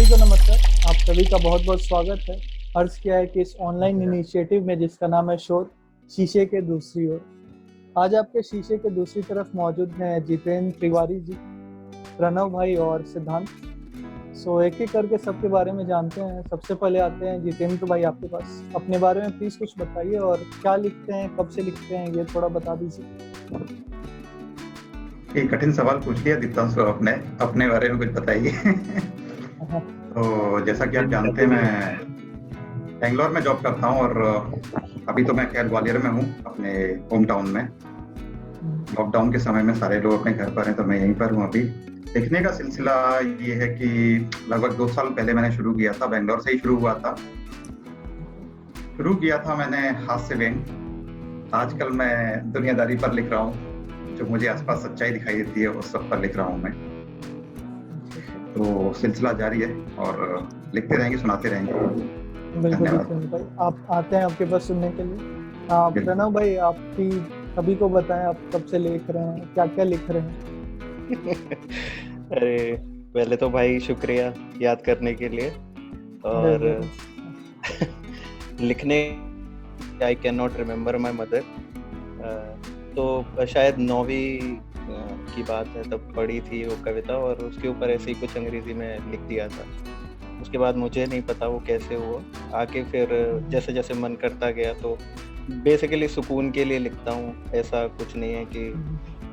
सभी को नमस्कार। आप सभी का बहुत बहुत स्वागत है। अर्ज किया है कि इस ऑनलाइन इनिशिएटिव में जिसका नाम है शोध शीशे के दूसरी ओर। आज आपके शीशे के दूसरी तरफ मौजूद हैं जितेंद्र तिवारी जी, प्रणव भाई और सिद्धांत। सो एक एक करके सबके बारे में जानते हैं। सबसे पहले आते हैं जितेंद्र भाई, आपके पास अपने बारे में प्लीज कुछ बताइए और क्या लिखते हैं, कब से लिखते हैं, ये थोड़ा बता दीजिए। एक कठिन सवाल पूछ लिया दीप्तांशु आपने, अपने बारे में कुछ बताइए। तो जैसा कि आप जानते हैं, मैं बेंगलोर में जॉब करता हूँ और अभी तो मैं खैर ग्वालियर में हूँ, अपने होम टाउन में। लॉकडाउन के समय में सारे लोग अपने घर पर हैं, तो मैं यहीं पर हूँ अभी। लिखने का सिलसिला ये है कि लगभग 2 साल पहले मैंने शुरू किया था, बेंगलोर से ही शुरू हुआ था। शुरू किया था मैंने हास्य व्यंग। आजकल मैं दुनियादारी पर लिख रहा हूँ, जो मुझे आसपास सच्चाई दिखाई देती है उस सब पर लिख रहा हूँ मैं। तो सिलसिला जारी है और लिखते रहेंगे, सुनाते रहेंगे। बिल्कुल जितेंद्र भाई, आप आते हैं आपके पास सुनने के लिए। प्रणव भाई, आपकी सभी को बताएं आप कब से लिख रहे हैं, क्या क्या लिख रहे हैं। अरे पहले तो भाई शुक्रिया याद करने के लिए। और लिखने I can not remember my mother. तो शायद 9वीं की बात है, तब पढ़ी थी वो कविता और उसके ऊपर ऐसे ही कुछ अंग्रेजी में लिख दिया था। उसके बाद मुझे नहीं पता वो कैसे हुआ, आके फिर जैसे जैसे मन करता गया तो बेसिकली सुकून के लिए लिखता हूँ। ऐसा कुछ नहीं है कि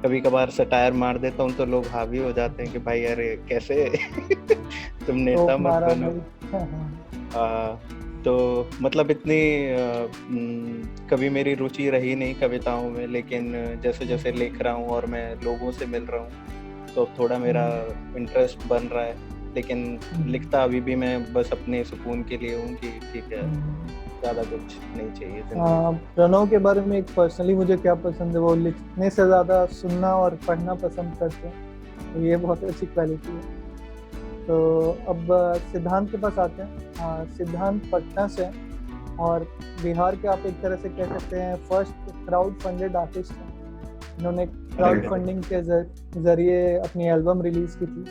कभी कभार सटायर मार देता हूँ तो लोग हावी हो जाते हैं कि भाई अरे कैसे तुम नेता मत बनो। तो मतलब इतनी कभी मेरी रुचि रही नहीं कविताओं में, लेकिन जैसे जैसे लिख रहा हूँ और मैं लोगों से मिल रहा हूँ तो अब थोड़ा मेरा इंटरेस्ट बन रहा है। लेकिन लिखता अभी भी मैं बस अपने सुकून के लिए हूँ कि ठीक है, ज़्यादा कुछ नहीं चाहिए। प्रणव के बारे में एक पर्सनली मुझे क्या पसंद है, वो लिखने से ज़्यादा सुनना और पढ़ना पसंद करते हैं, तो ये बहुत अच्छी क्वालिटी है। तो अब सिद्धांत के पास आते हैं। सिद्धांत पटना से हैं और बिहार के आप एक तरह से कह सकते हैं फर्स्ट क्राउड फंडेड आर्टिस्ट हैं। इन्होंने क्राउड फंडिंग के जरिए अपनी एल्बम रिलीज की थी।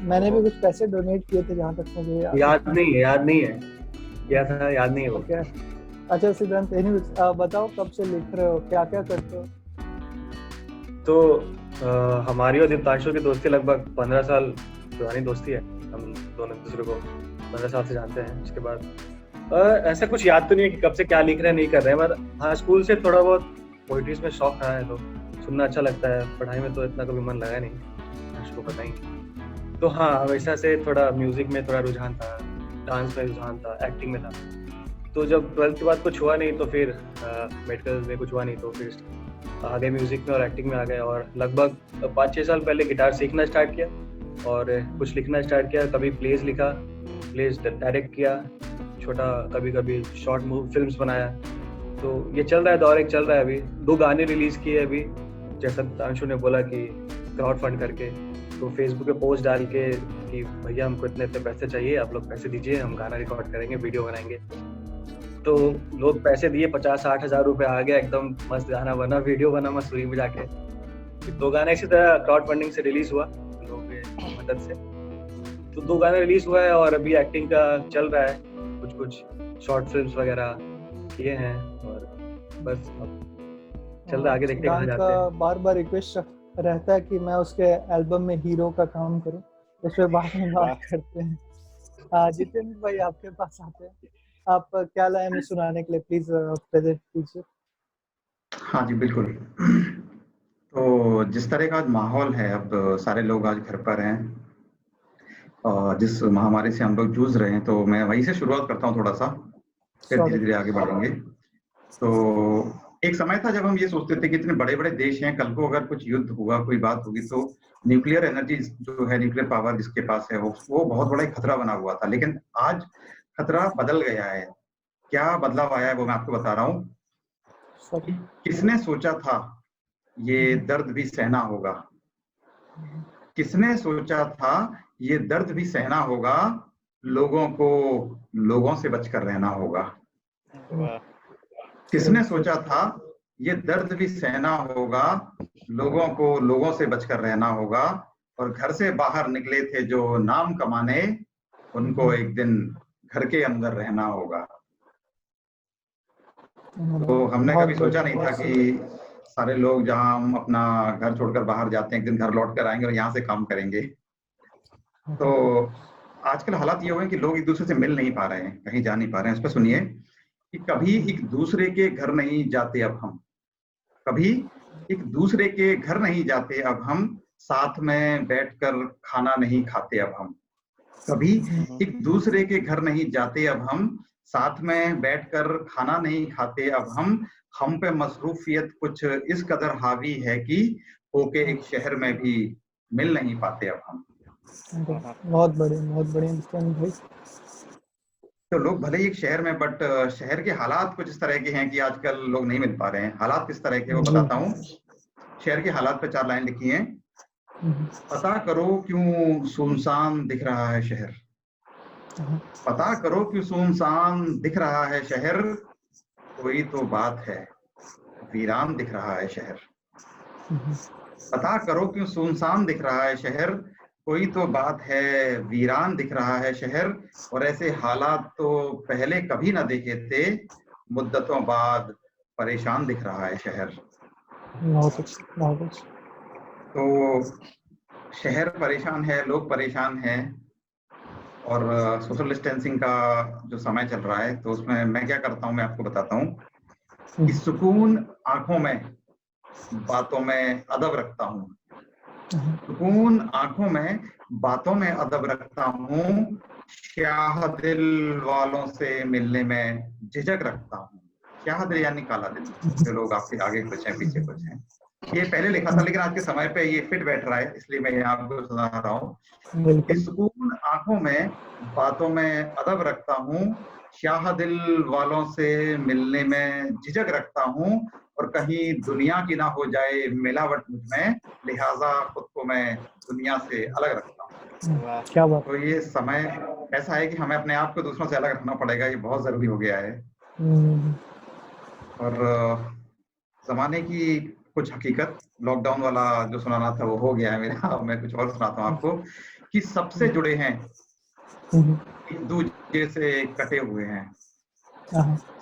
मैंने भी कुछ पैसे डोनेट किए थे, जहाँ तक मुझे याद नहीं है क्या था, याद नहीं है वो। अच्छा सिद्धांत, बताओ कब से लिख रहे हो, क्या क्या करते हो। तो हमारी और दीप्तांशु की दोस्ती लगभग 15 साल पुरानी दोस्ती है। हम दोनों एक दूसरे को 15 साल से जानते हैं। उसके बाद ऐसा कुछ याद तो नहीं है कि कब से क्या लिख रहे हैं, नहीं कर रहे हैं, पर हाँ स्कूल से थोड़ा बहुत पोइट्रीज में शौक रहा है, तो सुनना अच्छा लगता है। पढ़ाई में तो इतना कभी मन लगा नहीं, आपको पता ही। तो हाँ हमेशा से थोड़ा म्यूजिक में थोड़ा रुझान था, डांस में रुझान था, एक्टिंग में था। तो जब 12th के बाद कुछ हुआ नहीं तो फिर मेडिकल में कुछ हुआ नहीं तो फिर आगे म्यूजिक में और एक्टिंग में आ गए। और लगभग 5-6 साल पहले गिटार सीखना स्टार्ट किया और कुछ लिखना स्टार्ट किया। कभी प्लेज लिखा, प्लेज डायरेक्ट किया, छोटा कभी कभी शॉर्ट फिल्म्स बनाया। तो ये चल रहा है, दौर एक चल रहा है। अभी 2 गाने रिलीज किए अभी, जैसा तांशु ने बोला कि क्राउड फंड करके, तो फेसबुक पे पोस्ट डाल के कि भैया हमको इतने पैसे चाहिए, आप लोग पैसे दीजिए, हम गाना रिकॉर्ड करेंगे, वीडियो बनाएंगे। तो लोग पैसे दिए, 50-60 हज़ार रुपये आ गया, एकदम मस्त गाना बना, वीडियो बना मसूरी में जाके। 2 गाने इसी तरह क्राउड फंडिंग से रिलीज हुआ लोगों की मदद से। तो 2 गाने रिलीज हुआ है और अभी एक्टिंग का चल रहा है, कुछ शॉर्ट फिल्म्स वगैरह किए हैं और बस चल रहा है, आगे देखते हैं कहाँ जाते हैं। बार बार रिक्वेस्ट रहता है कि मैं उसके एल्बम में हीरो का काम करूं, इस पे बाद में बात करते हैं। जितेंद्र भाई आपके पास आते हैं, आप क्या लाए हमें सुनाने के लिए, प्लीज प्रेजेंट कीजिए। हाँ जी बिल्कुल। तो जिस तरह का आज माहौल है, अब सारे लोग आज घर पर हैं और जिस महामारी से हम लोग जूझ रहे हैं, तो मैं वहीं से शुरुआत करता हूँ थोड़ा सा, फिर धीरे धीरे आगे बढ़ेंगे। तो एक समय था जब हम ये सोचते थे कि इतने बड़े बड़े देश हैं, कल को अगर कुछ युद्ध हुआ, कोई बात होगी, तो न्यूक्लियर एनर्जी जो है, न्यूक्लियर पावर जिसके पास है, वो बहुत बड़ा खतरा बना हुआ था। लेकिन आज खतरा बदल गया है। क्या बदलाव आया है वो मैं आपको बता रहा हूँ। किसने सोचा था ये दर्द भी सहना होगा, किसने सोचा था ये दर्द भी सहना होगा, लोगों को लोगों से बचकर रहना होगा। किसने सोचा था ये दर्द भी सहना होगा, लोगों को लोगों से बचकर रहना होगा। और घर से बाहर निकले थे जो नाम कमाने, उनको एक दिन घर के अंदर रहना होगा। तो हमने बहुत कभी सोचा नहीं था बहुत कि सारे लोग जहां हम अपना घर छोड़कर बाहर जाते हैं एक दिन घर लौट कर आएंगे और यहाँ से काम करेंगे। तो आजकल हालात ये हुए हैं कि लोग एक दूसरे से मिल नहीं पा रहे हैं, कहीं जा नहीं पा रहे हैं। इस पर सुनिए कि कभी एक दूसरे के घर नहीं जाते अब हम, कभी एक दूसरे के घर नहीं जाते अब हम, साथ में बैठकर खाना नहीं खाते अब हम, कभी एक दूसरे के घर नहीं जाते अब हम, साथ में बैठकर खाना नहीं खाते अब हम पे मसरूफियत कुछ इस कदर हावी है कि होके एक शहर में भी मिल नहीं पाते अब हम। बहुत बढ़िया जितेंद्र भाई। तो लोग भले ही एक शहर में, बट शहर के हालात कुछ इस तरह के हैं कि आजकल लोग नहीं मिल पा रहे हैं। हालात किस तरह के वो बताता हूँ। शहर के हालात पे 4 लाइन लिखी हैं। पता करो क्यों सुनसान दिख रहा है शहर, पता करो क्यों सुनसान दिख रहा है शहर, कोई तो बात है वीरान दिख रहा है शहर। पता करो क्यों सुनसान दिख रहा है शहर, कोई तो बात है वीरान दिख रहा है शहर। और ऐसे हालात तो पहले कभी ना देखे थे, मुद्दतों बाद परेशान दिख रहा है शहर। बहुत अच्छा। तो शहर परेशान है, लोग परेशान हैं, और सोशल डिस्टेंसिंग का जो समय चल रहा है तो उसमें मैं क्या करता हूँ मैं आपको बताता हूँ कि सुकून आंखों में, बातों में अदब रखता हूँ। सुकून आंखों में, बातों में अदब रखता हूँ, स्याह दिल वालों से मिलने में झिझक रखता हूँ। स्याह दिल यानी काला दिल, जो लोग आपके आगे कुछ हैं पीछे कुछ हैं। ये पहले लिखा था लेकिन आज के समय पे ये फिट बैठ रहा है, इसलिए मैं आपको सुना रहा हूँ कि सुकून आंखों में, बातों में अदब रखता हूँ, स्याह दिल वालों से मिलने में झिझक रखता हूँ, और कहीं दुनिया की ना हो जाए मिलावट मुझ में, लिहाजा खुद को मैं दुनिया से अलग रखता हूँ। क्या बात। तो ये समय ऐसा है कि हमें अपने आप को दूसरों से अलग रखना पड़ेगा, ये बहुत जरूरी हो गया है। और जमाने की कुछ हकीकत, लॉकडाउन वाला जो सुनाना था वो हो गया है मेरा। अब मैं कुछ और सुनाता हूँ आपको कि सबसे जुड़े हैं, एक दूसरे से कटे हुए हैं।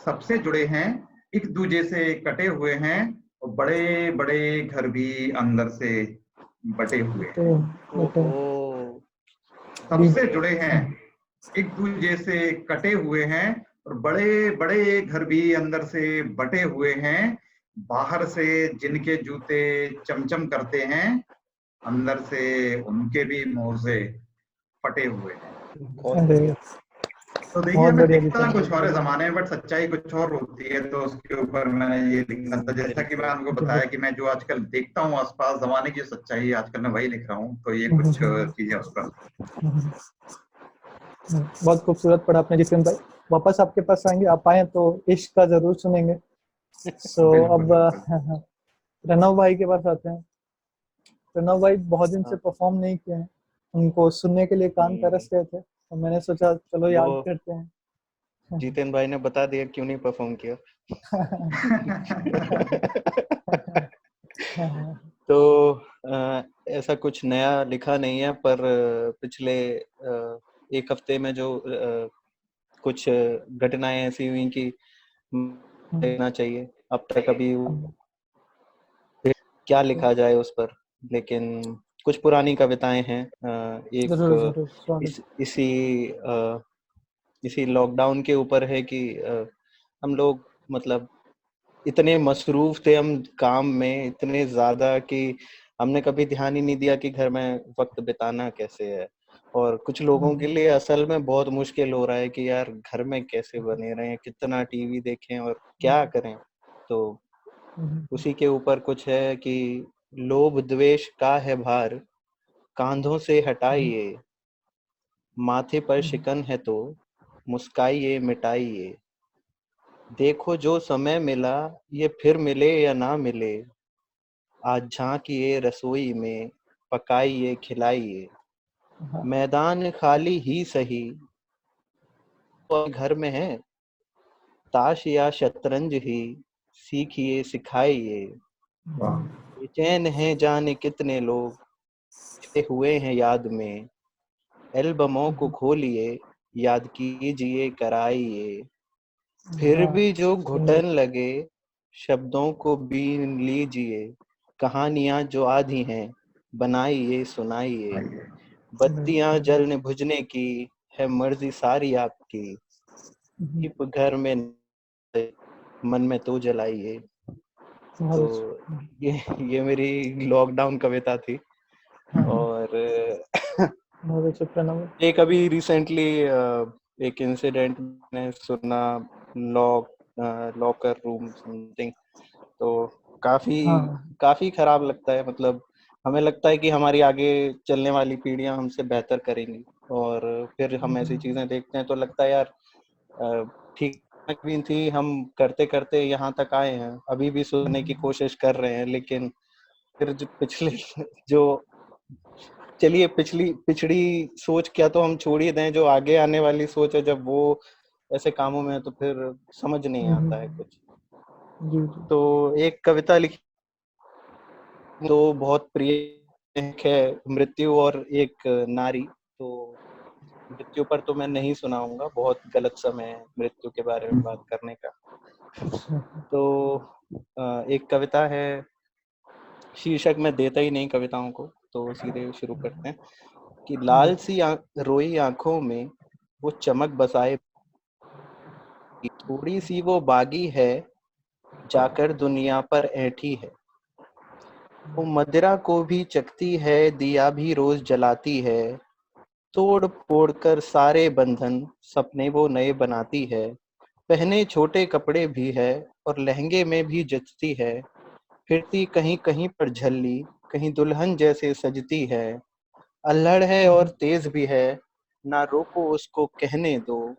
सबसे जुड़े हैं, एक दूसरे से कटे हुए हैं, और बड़े बड़े घर भी अंदर से बटे हुए हैं। सबसे जुड़े हैं, एक दूसरे से कटे हुए हैं, और बड़े बड़े घर भी अंदर से बटे हुए हैं। बाहर से जिनके जूते चमचम करते हैं, अंदर से उनके भी मोजे फटे हुए हैं। तो देखिए हमें दिखता कुछ और है जमाने में, बट सच्चाई कुछ और होती है। तो उसके ऊपर मैंने ये लिखा था, जैसा कि मैं आपको बताया कि मैं जो आजकल देखता हूँ आसपास जमाने की सच्चाई आजकल मैं वही लिख रहा हूँ। तो ये कुछ चीजें उस पर। बहुत खूबसूरत पढ़ा आपने जितेंद्र भाई। वापस आपके पास आएंगे, आप आए तो इश्क का जरूर सुनेंगे। सो अब प्रणव भाई के पास आते हैं। प्रणव भाई बहुत दिन से परफॉर्म नहीं किए हैं, उनको सुनने के लिए कान तरस रहे थे, तो मैंने सोचा चलो याद करते हैं। जितेंद्र भाई ने बता दिया क्यों नहीं परफॉर्म किया। तो ऐसा कुछ नया लिखा नहीं है, पर पिछले एक हफ्ते में जो कुछ घटनाएं ऐसी हुई कि लेना चाहिए। अब तक अभी क्या लिखा जाए उस पर, लेकिन कुछ पुरानी कविताएं हैं। एक इसी लॉकडाउन के ऊपर है कि हम लोग मतलब इतने मसरूफ थे हम काम में इतने ज्यादा कि हमने कभी ध्यान ही नहीं दिया कि घर में वक्त बिताना कैसे है। और कुछ लोगों के लिए असल में बहुत मुश्किल हो रहा है कि यार घर में कैसे बने रहें, कितना टीवी देखें और क्या करें। तो उसी के ऊपर कुछ है कि लोभ द्वेष का है भार, कांधों से हटाइए, माथे पर शिकन है तो मुस्काइए मिटाइए, देखो जो समय मिला ये फिर मिले या ना मिले, आज झांकिए रसोई में पकाइए खिलाइए, मैदान खाली ही सही तो घर में है, ताश या शतरंज ही सीखिए सिखाइए, बेचैन हैं जाने कितने लोग हुए हैं याद में, एल्बमों को खोलिए, याद कीजिए कराइए, फिर हाँ भी जो घुटन लगे शब्दों को बीन लीजिए, कहानियां जो आधी हैं बनाइए सुनाइए, आइए। बत्तियां जलने बुझने की है मर्जी सारी आपकी, दीप घर में मन में तो जलाइए। बहुत तो अच्छा। ये मेरी लॉकडाउन कविता थी। और बहुत अच्छा प्रणव। एक अभी रिसेंटली एक इंसिडेंट मैंने सुना, लॉकर रूम समथिंग, तो काफी हाँ काफी खराब लगता है। मतलब हमें लगता है कि हमारी आगे चलने वाली पीढ़ियां हमसे बेहतर करेंगी, और फिर हम ऐसी चीजें देखते हैं तो लगता है यार ठीक भी थी, हम करते करते यहाँ तक आए हैं, अभी भी सुनने की कोशिश कर रहे हैं, लेकिन फिर जो पिछले जो चलिए पिछड़ी सोच क्या तो हम छोड़ ही दें, जो आगे आने वाली सोच है जब वो ऐसे कामों में है तो फिर समझ नहीं आता है कुछ। जी जी। तो एक कविता लिखी तो बहुत प्रिय है, मृत्यु और एक नारी। तो मृत्यु पर तो मैं नहीं सुनाऊंगा, बहुत गलत समय है मृत्यु के बारे में बात करने का। तो एक कविता है, शीर्षक मैं देता ही नहीं कविताओं को, तो सीधे शुरू करते हैं कि लाल सी रोई आंखों में वो चमक बसाए, थोड़ी सी वो बागी है जाकर दुनिया पर ऐठी है, वो मदिरा को भी चखती है, दिया भी रोज जलाती है, तोड़ फोड़ कर सारे बंधन सपने वो नए बनाती है, पहने छोटे कपड़े भी है और लहंगे में भी जचती है, फिरती कहीं कहीं पर झल्ली, कहीं दुल्हन जैसे सजती है, अल्हड़ है और तेज भी है, ना रोको उसको कहने दो,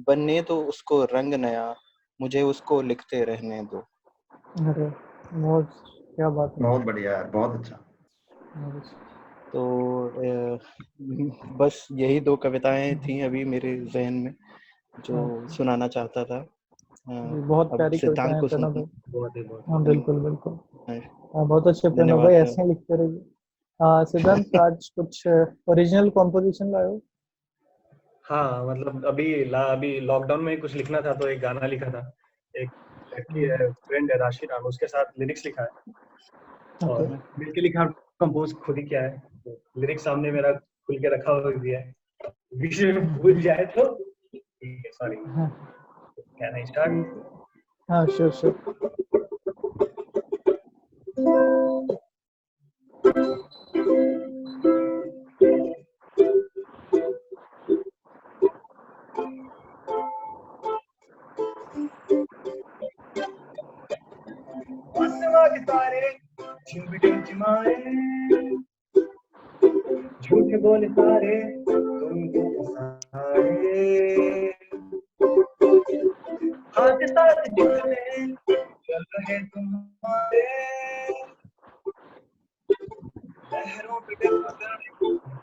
बनने दो उसको रंग नया, मुझे उसको लिखते रहने दो। अरे बहुत, क्या बात है। बहुत बढ़िया यार, बहुत अच्छा। बहुत अच्छा। तो बस यही दो कविताएं थी अभी मेरे जहन में जो हाँ, सुनाना चाहता था। जी, बहुत अब प्यारी कविता सिद्धांत है को प्रणव सुनते भाई। बहुत ही बहुत हाँ ही। बिल्कुल बिल्कुल। हैं। हाँ, बहुत अच्छे प्रणव भाई, धन्यवाद ऐसे ही लिखते रहिए। सिद्धांत, आज कुछ ओरिजिनल कॉम्पोजिशन लाए हो? हाँ मतलब अभी लॉकडाउन में कुछ लिखना था तो एक गाना लिखा था। एक लड़की है, फ्रेंड है राशि नाम, उसके साथ लिरिक्स लिखा है ओके। और मिलके लिखा, कंपोज खुद ही किया है। तो लिरिक्स सामने मेरा खुल के रखा हुआ भी है, बीच में भूल जाए तो ठीक है, सॉरी। हाँ कैन आई स्टार्ट? ठीक है। हाँ श्योर श्योर। आसमां के तारे टिमटिमाए, झूठे बोले सारे तुमको फसाए, हाथ साथ जिसमें चल रहे तुम्हारे, लहरों पे डगर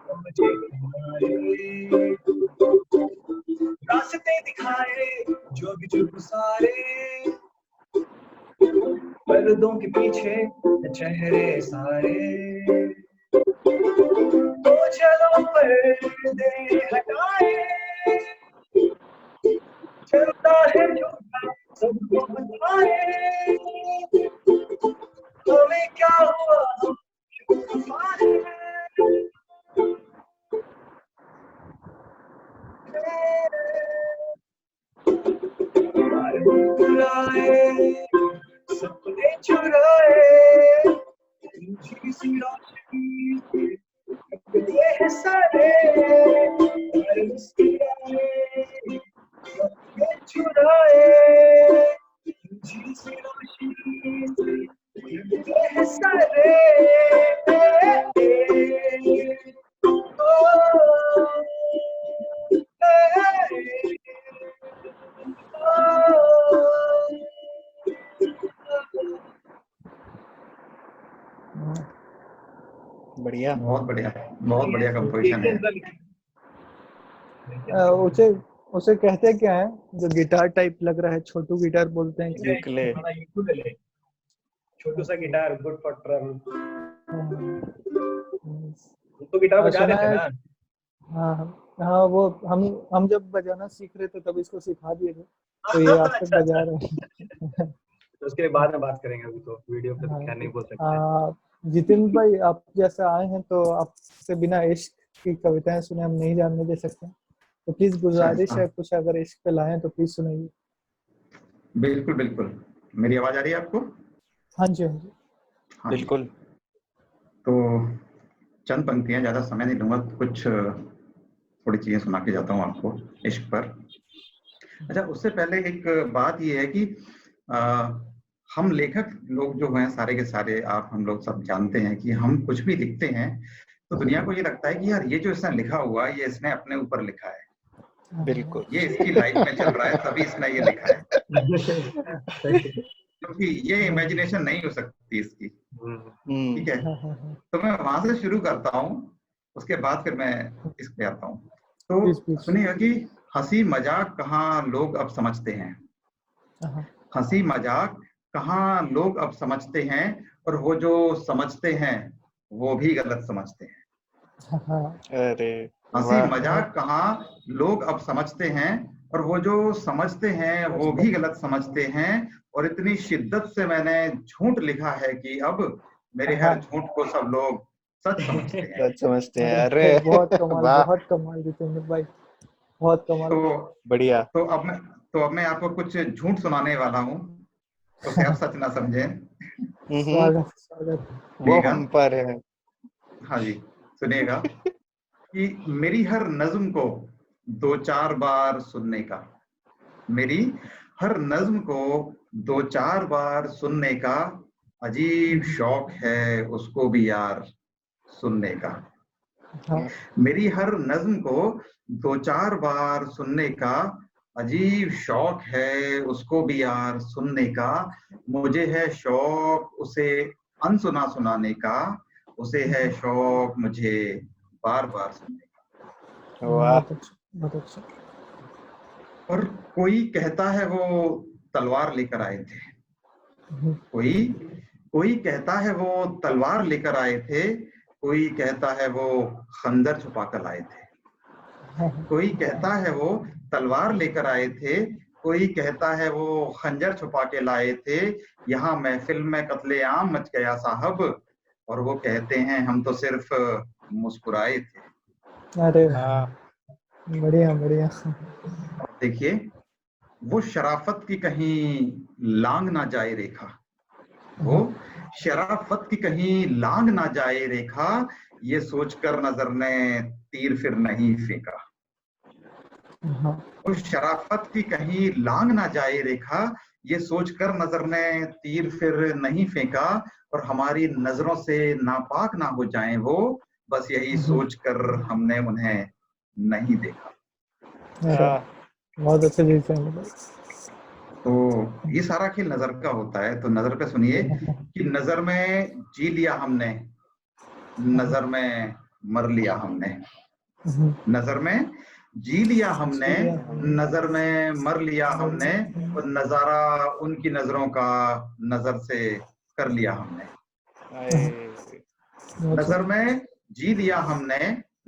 समझे तुम्हारे, रास्ते दिखाए जो भी जो सारे, पर्दों के पीछे चेहरे सारे, तो चलो पर्दे हटाए, चलता है झूठा सबको बताए, हमें क्या हुआ हम तुम्हारे, बुलाए सपने चुराए, तुझी सी रोशनी ये है सारे, और मुस्कुराए सपने चुराए, तुझी सी रोशनी ये है सारे, बढ़िया। बहुत बढ़िया कंपोजिशन है। उसे उसे कहते क्या है जो गिटार टाइप लग रहा है? छोटू गिटार बोलते हैं कि? यूकेले। छोटू सा गिटार, गुड फॉर ट्रैवल। हाँ, तो गिटार बजा सुना देते है। ना। हाँ हाँ, वो हम जब बजाना सीख रहे थे तब इसको सिखा दिए थे, तो ये आज तक अच्छा बजा अच्छा, रहे हैं। तो उसके लिए बाद में बात करेंगे, अभी तो वीडियो पे तो हाँ क्या नहीं ठीक। बोल सकते। जितिन भाई, आप जैसे आए हैं तो आपसे बिना इश्क की कविताएं सुने हम नहीं जाने दे सकते, तो प्लीज अच्छा गुजारिश ऐसा। है, कुछ अगर इश्क पे लाएं तो प्लीज सुनाइए। बिल्कुल बिल्कुल। मेरी आवाज आ रही है आपको? हाँ जी, हाँ जी। हाँ जी। बिल्कुल। तो चंद पंक्तियां, ज्यादा समय नहीं लूंगा, कुछ थोड़ी चीजें सुना के जाता हूँ आपको इश्क पर। अच्छा, उससे पहले एक बात ये है कि आ, हम लेखक लोग जो हैं सारे के सारे, आप हम लोग सब जानते हैं कि हम कुछ भी लिखते हैं तो दुनिया को ये लगता है कि यार ये जो इसने लिखा हुआ है ये इसने अपने ऊपर लिखा है, बिल्कुल। ये इसकी लाइफ में चल रहा है तभी इसने ये लिखा है, सही है। क्योंकि ये इमेजिनेशन नहीं हो सकती इसकी। ठीक है, हाँ हाँ हाँ, तो मैं वहां से शुरू करता हूँ, उसके बाद फिर मैं इस पे आता हूँ। तो प्लीज प्लीज। सुनिएगा कि हंसी मजाक कहाँ लोग अब समझते हैं, हाँ हंसी मजाक कहाँ लोग अब समझते हैं, और वो जो समझते हैं वो भी गलत समझते हैं। हाँ हाँ, अरे हंसी वाह! मजाक कहाँ लोग अब समझते हैं, और वो जो समझते हैं वो भी गलत समझते हैं, और इतनी शिद्दत से मैंने झूठ लिखा है कि अब मेरे हर हाँ, झूठ को सब लोग सच समझते हैं। सच समझते हैं। अरे अरे वाह! बहुत कमाल जितेंद्र भाई, बहुत कमाल। तो बढ़िया। तो अब मैं आपको कुछ झूठ सुनाने वाला हूँ, उसे आप सच ना समझें। हम्म। स्वागत स्वागत। वो सुनिएगा। हम पर है। हाँ जी, सुनिएगा कि मेरी हर नज्म को दो चार बार सुनने का, मेरी हर नज्म को दो चार बार सुनने का अजीब शौक है उसको भी यार सुनने का। हाँ मेरी हर नज्म को दो चार बार सुनने का अजीब शौक है उसको भी यार सुनने का, मुझे है शौक उसे अनसुना सुनाने का, उसे है शौक मुझे बार बार सुनने वाह! बहुत अच्छा, बहुत अच्छा। का। और कोई कहता है वो तलवार लेकर आए थे, कोई कोई कहता है वो तलवार लेकर आए थे, कोई कहता है वो खंजर छुपा कर लाए थे, कोई कहता है वो तलवार लेकर आए थे, कोई कहता है वो खंजर छुपा के लाए थे, यहाँ महफिल में कत्लेआम मच गया साहब, और वो कहते हैं हम तो सिर्फ मुस्कुराए थे। अरे हाँ। बढ़िया बढ़िया। और देखिए, वो शराफत की कहीं लांग ना जाए रेखा, वो शराफत की कहीं लांग ना जाए रेखा, ये सोचकर नजर ने तीर फिर नहीं फेंका। हाँ वो शराफत की कहीं लांग ना जाए रेखा, ये सोचकर नजर ने तीर फिर नहीं फेंका, और हमारी नजरों से नापाक ना हो जाएं वो, बस यही सोचकर हमने उन्हें नहीं देखा। अरे हाँ। बहुत अच्छे जितेंद्र भाई। तो ये सारा खेल नजर का होता है। तो नजर पे सुनिए कि नजर में जी लिया हमने, नजर में मर लिया हमने, नजर में जी लिया हमने, नजर में मर लिया हमने, और नजारा उनकी नजरों का नजर से कर लिया हमने। आए, नजर में जी लिया हमने,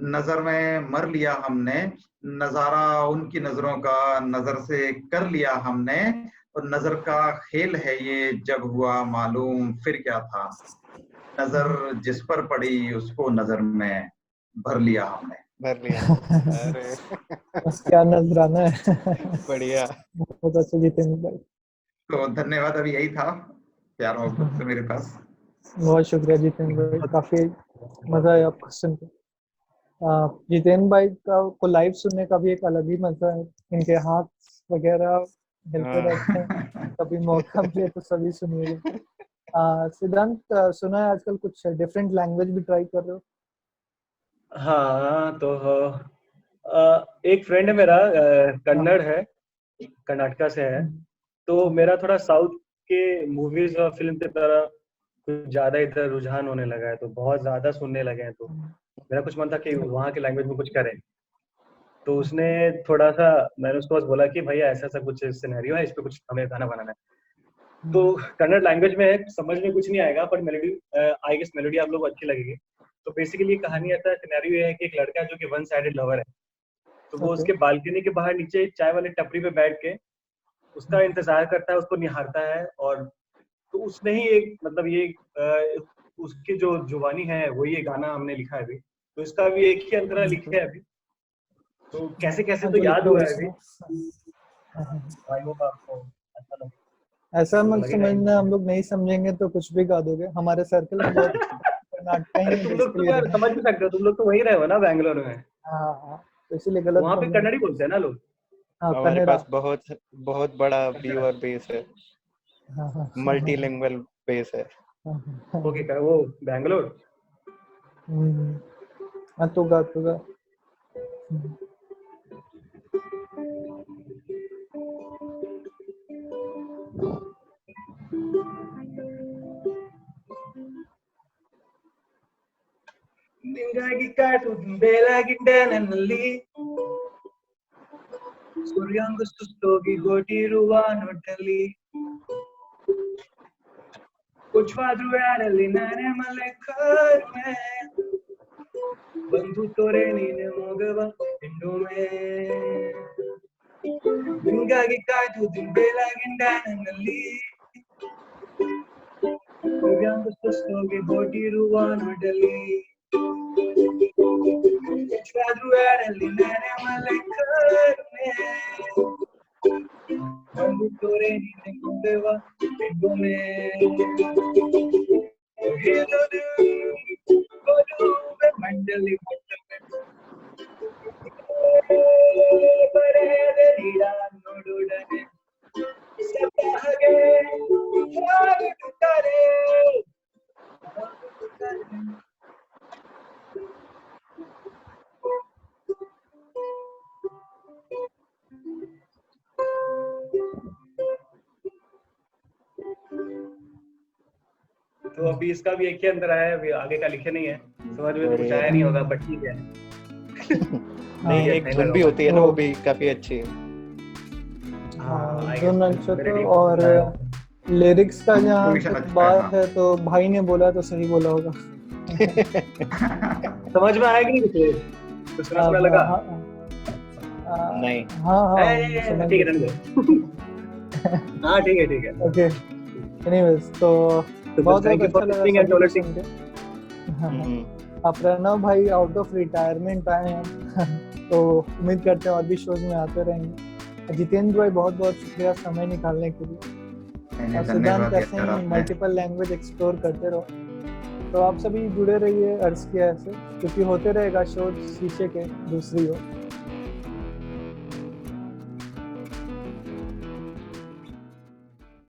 नजर में मर लिया हमने, नजारा उनकी नजरों का नजर से कर लिया हमने, और नजर का खेल है ये जब हुआ मालूम फिर क्या था, नजर जिस पर पड़ी उसको नजर में भर लिया हमने। भर लिया। अरे बस क्या नजराना है। बढ़िया। बहुत अच्छे जितेंद्र भाई, तो धन्यवाद, अभी यही था प्यार मोहब्बत से मेरे पास। बहुत शुक्रिया जितेंद्र भाई, काफी मजा आया आपको सुन के। जितेंद्र भाई का को लाइव सुनने का भी एक अलग ही मजा है, इनके हाथ वगैरह हिलते रहते हैं, हाँ कभी मौका मिले तो सभी सुनिएगा। सिद्धांत, सुना है आजकल कुछ डिफरेंट लैंग्वेज भी ट्राई कर रहे हो? हाँ, तो एक फ्रेंड है मेरा, कन्नड़ है, कर्नाटका से है। तो मेरा थोड़ा साउथ के मूवीज और फिल्म की तरह कुछ ज्यादा इधर रुझान होने लगा है, तो बहुत ज्यादा सुनने लगे हैं। तो मेरा कुछ मन था कि वहाँ के लैंग्वेज में कुछ करें। तो उसने थोड़ा सा, मैंने उसको बस बोला कि भैया ऐसा ऐसा कुछ सिनेरियो है, इस पे कुछ हमें गाना बनाना है। तो कन्नड़ लैंग्वेज में है, समझ में कुछ नहीं आएगा, पर मेलोडी, आई गेस मेलोडी आप लोग को अच्छी लगेगी। तो बेसिकली कहानी ऐसा सिनेरियो है कि एक लड़का है जो कि वन साइडेड लवर है, तो वो Okay. उसके बालकनी के बाहर नीचे चाय वाले टपरी पे बैठ के उसका इंतजार करता है, उसको निहारता है, और तो उसने ही एक मतलब ये उसकी जो जुबानी है वो ये गाना हमने लिखा है अभी, तो इसका भी एक ही अंतरा लिखे है अभी, तो कैसे कैसे हाँ, तो जो याद लिखा हुआ हुआ है है अभी। उसमें। आई होप आपको अच्छा लगे। ऐसा तो मत लगेगा ही। समझना हम लोग नहीं समझेंगे तो कुछ भी गा दोगे, हमारे सर्कल में बहुत नाटक अरे ही तुम लोग तो बेसिकली यार रहे समझ हैं। भी सकते हो, तुम लोग तो वहीं रहे हो ना बैंगलोर में, हाँ हाँ, तो इसीलिए गलत वहाँ पे बोलना। कन्नड़ी बोलते हैं ना लोग। हाँ, हमारे कन्नड़ा। पास बहुत बहुत बड़ा व्यूअर बेस है, हाँ हाँ मल्टीलिंगुअल बेस है। हाँ, हाँ, ओके वो बैंगलोर। हम्म, हाँ, तो गा। ನಿಂಗಾಗಿ ಕಾಟುವುದು ಬೇಲಾಗಿದ್ದೆ ನನ್ನಲ್ಲಿ, ಸೂರ್ಯಾಂಗ ಸುಸ್ತೋಗಿ ಗೋಟಿರುವ ನೋಟಲ್ಲಿ, ಕುಚ್ವಾದ್ರು ಯಾರಲ್ಲಿ ನಾನೇ ಮಲ್ಲೆಕಾರುವೆ, ಬಂದು ತೋರೆ ನೀನೆ ಮೋಗವ ಹೆಣ್ಣುವೆ, ನಿಂಗಾಗಿ ಕಾಟುವುದು ಬೇಲಾಗಿದ್ದೆ ನನ್ನಲ್ಲಿ, ಸೂರ್ಯಾಂಗ ಸುಸ್ತೋಗಿ ಗೋಟಿರುವ ನೋಟಲ್ಲಿ, ಕುಚ್ವಾದ್ರು ಯಾರಲ್ಲಿ ನಾನೇ ಮಲ್ಲೆಕಾರುವೆ, ಬಂದು ತೋರೆ ನೀನೆ ಮೋಗವ ಹೆಣ್ಣುವೆ, ಮಂಡಲಿ ನೋಡುಡನೆ ಸತ್ತಾಗೆ ಹಾಡುತ್ತಾರೆ. तो अभी इसका भी एक ही अंतर आया है, अभी आगे का लिखे नहीं है, समझ में तो कुछ आया नहीं होगा, बट ठीक है। नहीं, एक धुन भी होती है ना, वो भी काफी अच्छी है। हाँ, धुन अच्छा तो, और लिरिक्स का जहाँ तक बात है तो भाई ने बोला तो सही बोला होगा। समझ में आया कि नहीं कुछ सुना लगा? नहीं। हाँ ठीक है हाँ ठीक है ओके। एनीवेज, तो बहुत अच्छा लगा सुन के। आप प्रणव भाई आउट ऑफ रिटायरमेंट आए हैं तो उम्मीद करते हैं और भी शोज में आते रहेंगे। जितेंद्र भाई बहुत बहुत शुक्रिया समय निकालने के लिए। और सिद्धांत ऐसे ही मल्टीपल लैंग्वेज एक्सप्लोर करते रहो। तो आप सभी जुड़े रहिए अर्ज किया ऐसे, क्योंकि होते रहेगा शो शीशे के दूसरी ओर।